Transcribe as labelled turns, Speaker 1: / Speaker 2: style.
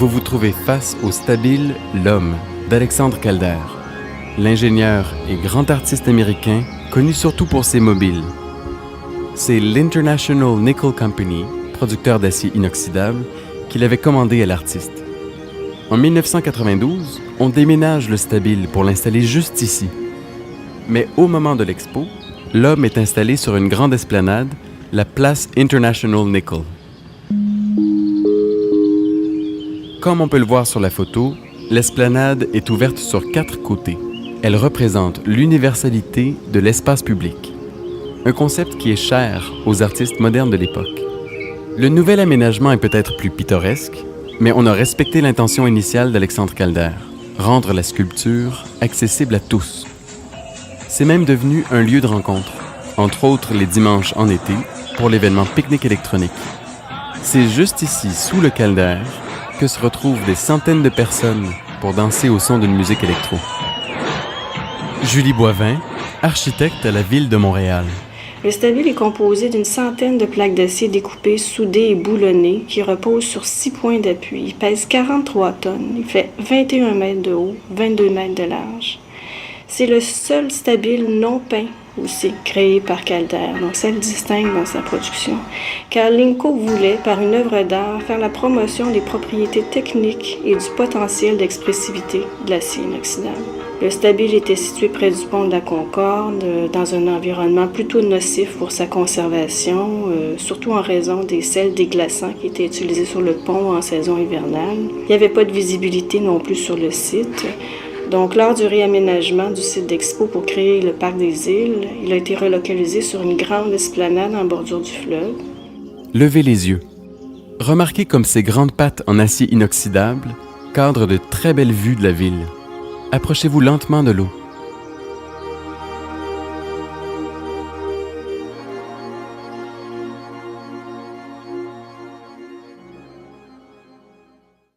Speaker 1: vous vous trouvez face au stabile L'Homme d'Alexandre Calder, l'ingénieur et grand artiste américain connu surtout pour ses mobiles. C'est l'International Nickel Company, producteur d'acier inoxydable, qui l'avait commandé à l'artiste. En 1992, on déménage le stabile pour l'installer juste ici. Mais au moment de l'expo, L'Homme est installé sur une grande esplanade, la place International Nickel. Comme on peut le voir sur la photo, l'esplanade est ouverte sur 4 côtés. Elle représente l'universalité de l'espace public. Un concept qui est cher aux artistes modernes de l'époque. Le nouvel aménagement est peut-être plus pittoresque, mais on a respecté l'intention initiale d'Alexandre Calder, rendre la sculpture accessible à tous. C'est même devenu un lieu de rencontre, entre autres les dimanches en été, pour l'événement Pique-Nique électronique. C'est juste ici, sous le Calder, que se retrouvent des centaines de personnes pour danser au son d'une musique électro. Julie Boivin, architecte à la Ville de Montréal.
Speaker 2: Le stabile est composé d'une centaine de plaques d'acier découpées, soudées et boulonnées qui reposent sur 6 points d'appui. Il pèse 43 tonnes. Il fait 21 mètres de haut, 22 mètres de large. C'est le seul stabile non peint aussi créé par Calder, donc ça le distingue dans sa production. Car Linco voulait, par une œuvre d'art, faire la promotion des propriétés techniques et du potentiel d'expressivité de l'acier inoxydable. Le stabile était situé près du pont de la Concorde, dans un environnement plutôt nocif pour sa conservation, surtout en raison des sels déglaçants qui étaient utilisés sur le pont en saison hivernale. Il n'y avait pas de visibilité non plus sur le site. Donc, lors du réaménagement du site d'expo pour créer le parc des îles, il a été relocalisé sur une grande esplanade en bordure du fleuve.
Speaker 1: Levez les yeux. Remarquez comme ces grandes pattes en acier inoxydable cadrent de très belles vues de la ville. Approchez-vous lentement de l'eau.